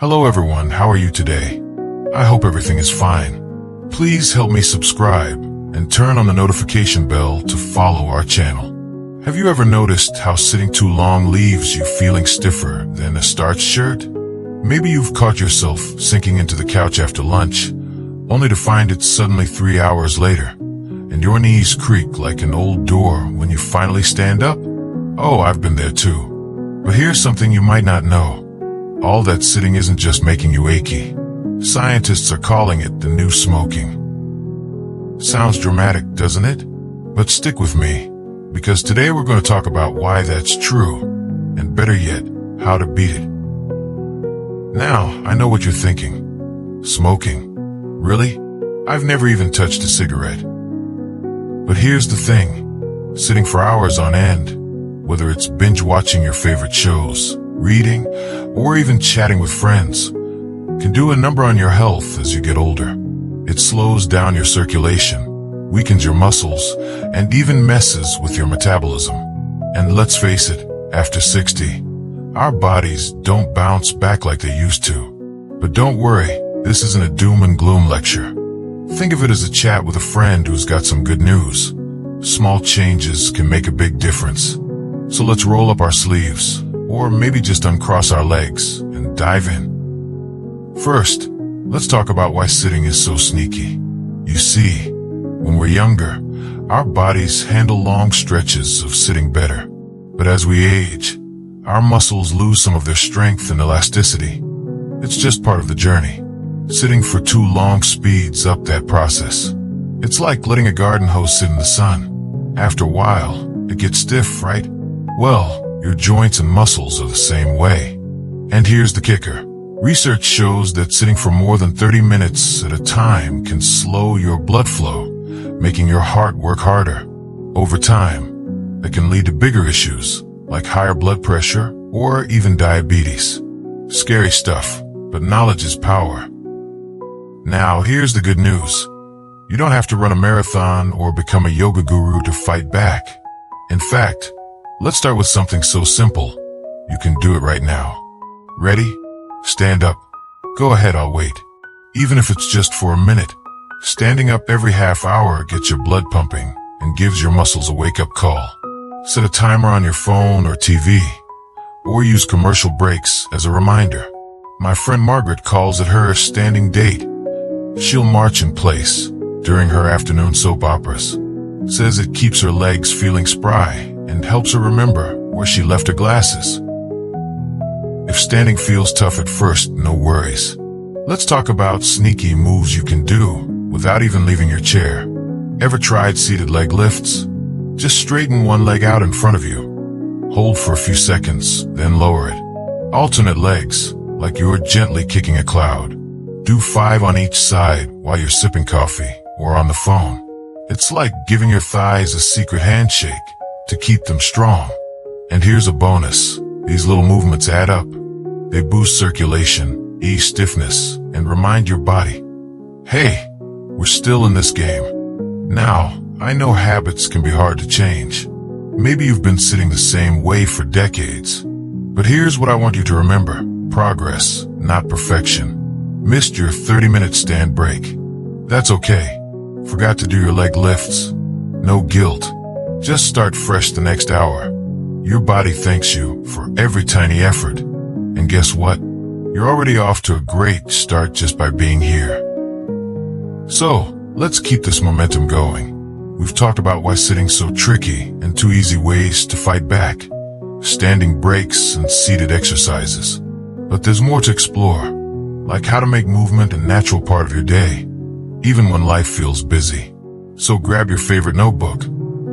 Hello everyone, how are you today? I hope everything is fine. Please help me subscribe and turn on the notification bell to follow our channel. Have you ever noticed how sitting too long leaves you feeling stiffer than a starched shirt? Maybe you've caught yourself sinking into the couch after lunch, only to find it's suddenly 3 hours later, and your knees creak like an old door when you finally stand up. Oh, I've been there too. But here's something you might not know. All that sitting isn't just making you achy. Scientists are calling it the new smoking. Sounds dramatic, doesn't it? But stick with me, because today we're going to talk about why that's true, and better yet, how to beat it. Now, I know what you're thinking. Smoking? Really? I've never even touched a cigarette. But here's the thing. Sitting for hours on end, whether it's binge watching your favorite shows, reading, or even chatting with friends, can do a number on your health as you get older. It slows down your circulation, weakens your muscles, and even messes with your metabolism. And let's face it, after 60, our bodies don't bounce back like they used to. But don't worry, this isn't a doom and gloom lecture. Think of it as a chat with a friend who's got some good news. Small changes can make a big difference. So let's roll up our sleeves, or maybe just uncross our legs and dive in. First, let's talk about why sitting is so sneaky. You see, when we're younger, our bodies handle long stretches of sitting better. But as we age, our muscles lose some of their strength and elasticity. It's just part of the journey. Sitting for too long speeds up that process. It's like letting a garden hose sit in the sun. After a while, it gets stiff, right? Well, your joints and muscles are the same way. And here's the kicker. Research shows that sitting for more than 30 minutes at a time can slow your blood flow, making your heart work harder. Over time, that can lead to bigger issues, like higher blood pressure or even diabetes. Scary stuff, but knowledge is power. Now, here's the good news. You don't have to run a marathon or become a yoga guru to fight back. In fact, let's start with something so simple. You can do it right now. Ready? Stand up. Go ahead, I'll wait. Even if it's just for a minute. Standing up every half hour gets your blood pumping and gives your muscles a wake-up call. Set a timer on your phone or TV, or use commercial breaks as a reminder. My friend Margaret calls it her standing date. She'll march in place during her afternoon soap operas. Says it keeps her legs feeling spry and helps her remember where she left her glasses. If standing feels tough at first, no worries. Let's talk about sneaky moves you can do without even leaving your chair. Ever tried seated leg lifts? Just straighten one leg out in front of you. Hold for a few seconds, then lower it. Alternate legs, like you're gently kicking a cloud. Do 5 on each side while you're sipping coffee or on the phone. It's like giving your thighs a secret handshake to keep them strong. And here's a bonus. These little movements add up. They boost circulation, ease stiffness, and remind your body, hey, we're still in this game. Now, I know habits can be hard to change. Maybe you've been sitting the same way for decades. But here's what I want you to remember. Progress, not perfection. Missed your 30-minute stand break. That's okay. Forgot to do your leg lifts. No guilt. Just start fresh the next hour. Your body thanks you for every tiny effort. And guess what? You're already off to a great start just by being here. So, let's keep this momentum going. We've talked about why sitting's so tricky and 2 easy ways to fight back. Standing breaks and seated exercises. But there's more to explore, like how to make movement a natural part of your day, even when life feels busy. So grab your favorite notebook,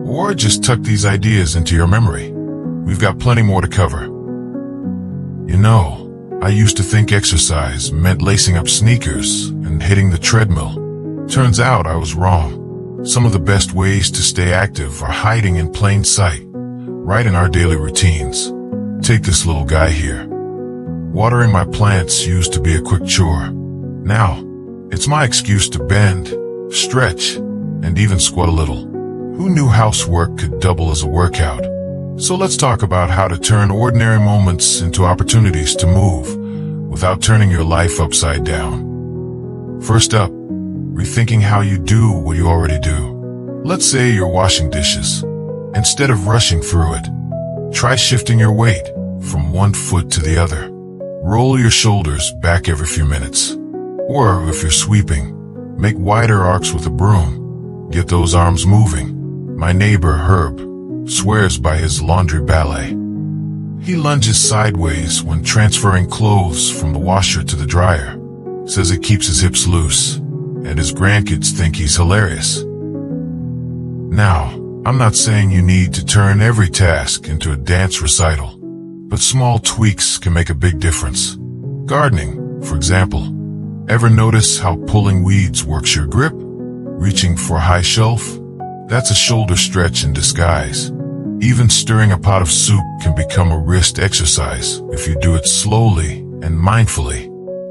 or just tuck these ideas into your memory. We've got plenty more to cover. You know, I used to think exercise meant lacing up sneakers and hitting the treadmill. Turns out I was wrong. Some of the best ways to stay active are hiding in plain sight, right in our daily routines. Take this little guy here. Watering my plants used to be a quick chore. Now, it's my excuse to bend, stretch, and even squat a little. Who knew housework could double as a workout? So let's talk about how to turn ordinary moments into opportunities to move without turning your life upside down. First up, rethinking how you do what you already do. Let's say you're washing dishes. Instead of rushing through it, try shifting your weight from one foot to the other. Roll your shoulders back every few minutes. Or if you're sweeping, make wider arcs with a broom. Get those arms moving. My neighbor, Herb, swears by his laundry ballet. He lunges sideways when transferring clothes from the washer to the dryer. Says it keeps his hips loose, and his grandkids think he's hilarious. Now, I'm not saying you need to turn every task into a dance recital, but small tweaks can make a big difference. Gardening, for example. Ever notice how pulling weeds works your grip? Reaching for a high shelf? That's a shoulder stretch in disguise. Even stirring a pot of soup can become a wrist exercise if you do it slowly and mindfully.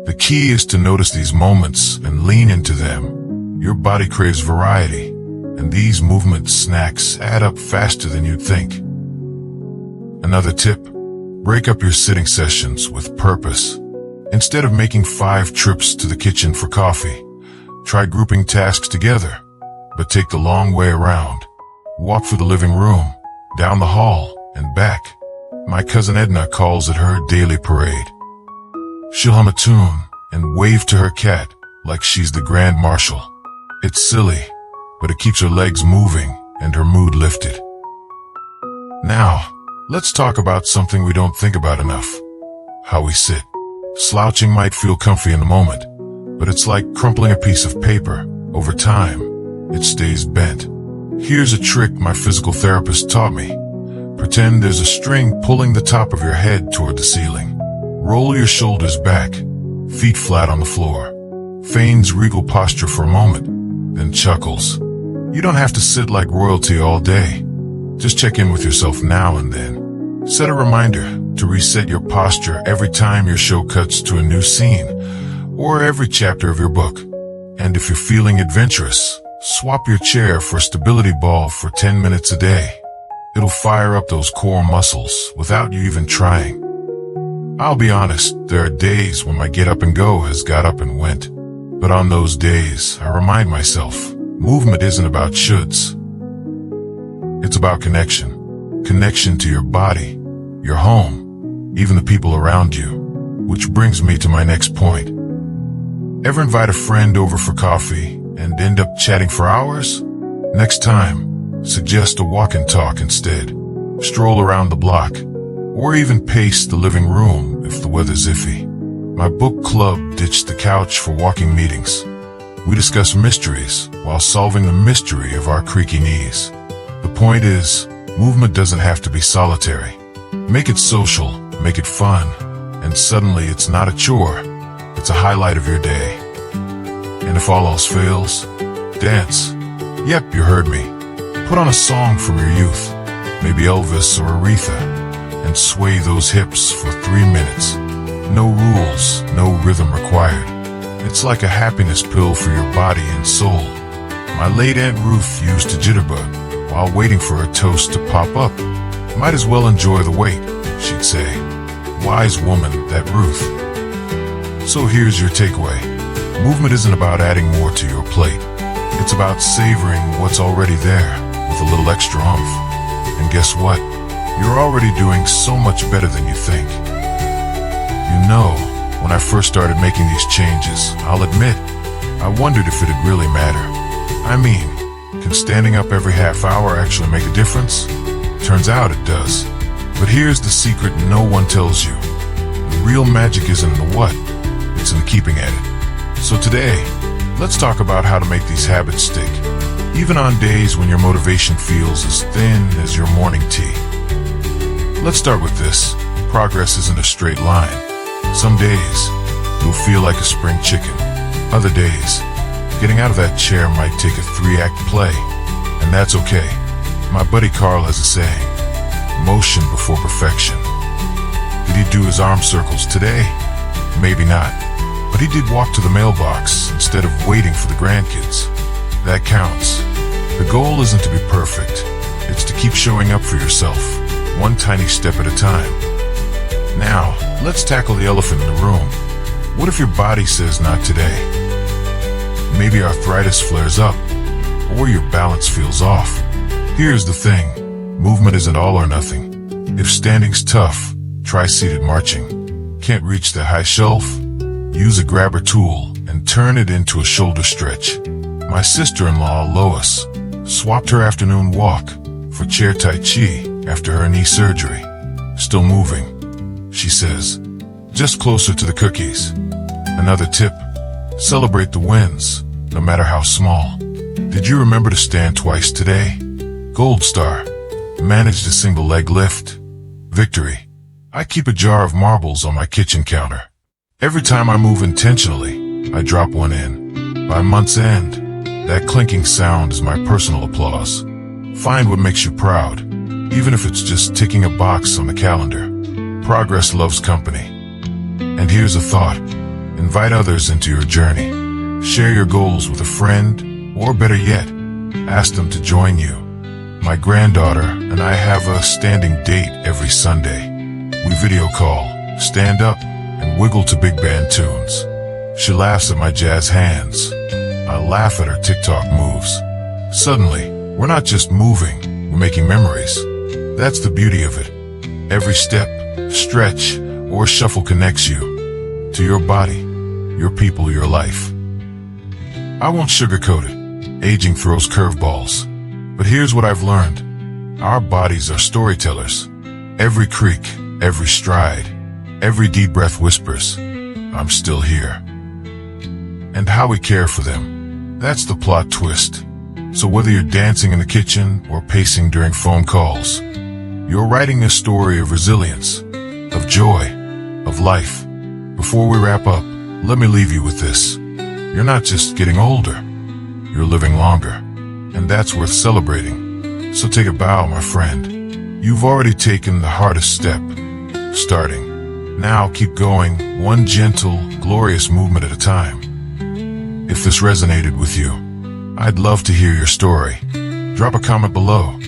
The key is to notice these moments and lean into them. Your body craves variety, and these movement snacks add up faster than you'd think. Another tip, break up your sitting sessions with purpose. Instead of making 5 trips to the kitchen for coffee, try grouping tasks together, but take the long way around. Walk through the living room, down the hall, and back. My cousin Edna calls it her daily parade. She'll hum a tune and wave to her cat like she's the Grand Marshal. It's silly, but it keeps her legs moving and her mood lifted. Now, let's talk about something we don't think about enough. How we sit. Slouching might feel comfy in the moment, but it's like crumpling a piece of paper. Over time, it stays bent. Here's a trick my physical therapist taught me. Pretend there's a string pulling the top of your head toward the ceiling. Roll your shoulders back, feet flat on the floor. Feigns regal posture for a moment, then chuckles. You don't have to sit like royalty all day. Just check in with yourself now and then. Set a reminder to reset your posture every time your show cuts to a new scene, or every chapter of your book. And if you're feeling adventurous, swap your chair for a stability ball for 10 minutes a day. It'll fire up those core muscles without you even trying. I'll be honest, there are days when my get up and go has got up and went. But on those days, I remind myself, movement isn't about shoulds. It's about connection. Connection to your body, your home, even the people around you. Which brings me to my next point. Ever invite a friend over for coffee and end up chatting for hours? Next time, suggest a walk and talk instead. Stroll around the block, or even pace the living room if the weather's iffy. My book club ditched the couch for walking meetings. We discuss mysteries while solving the mystery of our creaky knees. The point is, movement doesn't have to be solitary. Make it social, make it fun, and suddenly it's not a chore, it's a highlight of your day. And if all else fails, dance. Yep, you heard me. Put on a song from your youth, maybe Elvis or Aretha, and sway those hips for 3 minutes. No rules, no rhythm required. It's like a happiness pill for your body and soul. My late Aunt Ruth used to jitterbug while waiting for a toast to pop up. Might as well enjoy the wait, she'd say. Wise woman, that Ruth. So here's your takeaway. Movement isn't about adding more to your plate. It's about savoring what's already there with a little extra oomph. And guess what? You're already doing so much better than you think. You know, when I first started making these changes, I'll admit, I wondered if it'd really matter. I mean, can standing up every half hour actually make a difference? Turns out it does. But here's the secret no one tells you. The real magic isn't in the what, it's in the keeping at it. So today, let's talk about how to make these habits stick, even on days when your motivation feels as thin as your morning tea. Let's start with this. Progress isn't a straight line. Some days, you'll feel like a spring chicken. Other days, getting out of that chair might take a 3-act play, and that's okay. My buddy Carl has a saying, motion before perfection. Did he do his arm circles today? Maybe not, but he did walk to the mailbox instead of waiting for the grandkids. That counts. The goal isn't to be perfect, it's to keep showing up for yourself, one tiny step at a time. Now, let's tackle the elephant in the room, What if your body says not today? Maybe arthritis flares up, or your balance feels off. Here's the thing, movement isn't all or nothing. If standing's tough, try seated marching. Can't reach the high shelf? Use a grabber tool and turn it into a shoulder stretch. My sister-in-law, Lois, swapped her afternoon walk for chair tai chi after her knee surgery. Still moving, she says, just closer to the cookies. Another tip, celebrate the wins, no matter how small. Did you remember to stand twice today? Gold star. Managed a single leg lift. Victory. I keep a jar of marbles on my kitchen counter. Every time I move intentionally, I drop one in. By month's end, that clinking sound is my personal applause. Find what makes you proud, even if it's just ticking a box on the calendar. Progress loves company. And here's a thought. Invite others into your journey. Share your goals with a friend, or better yet, ask them to join you. My granddaughter and I have a standing date every Sunday. We video call, stand up, and wiggle to big band tunes. She laughs at my jazz hands. I laugh at her TikTok moves. Suddenly, we're not just moving, we're making memories. That's the beauty of it. Every step, stretch, or shuffle connects you to your body, your people, your life. I won't sugarcoat it. Aging throws curveballs. But here's what I've learned. Our bodies are storytellers. Every creak, every stride, every deep breath whispers, I'm still here. And how we care for them, that's the plot twist. So whether you're dancing in the kitchen or pacing during phone calls, you're writing a story of resilience, of joy, of life. Before we wrap up, let me leave you with this. You're not just getting older, you're living longer. And that's worth celebrating. So take a bow, my friend. You've already taken the hardest step, starting. Now keep going, one gentle, glorious movement at a time. If this resonated with you, I'd love to hear your story. Drop a comment below.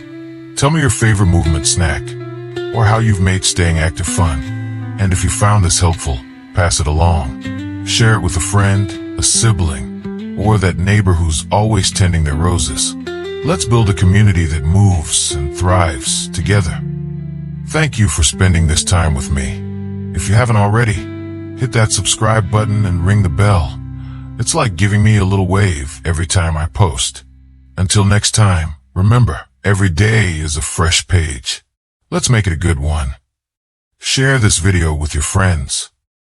Tell me your favorite movement snack, or how you've made staying active fun. And if you found this helpful, pass it along. Share it with a friend, a sibling, or that neighbor who's always tending their roses. Let's build a community that moves and thrives together. Thank you for spending this time with me. If you haven't already, hit that subscribe button and ring the bell. It's like giving me a little wave every time I post. Until next time, remember, every day is a fresh page. Let's make it a good one. Share this video with your friends.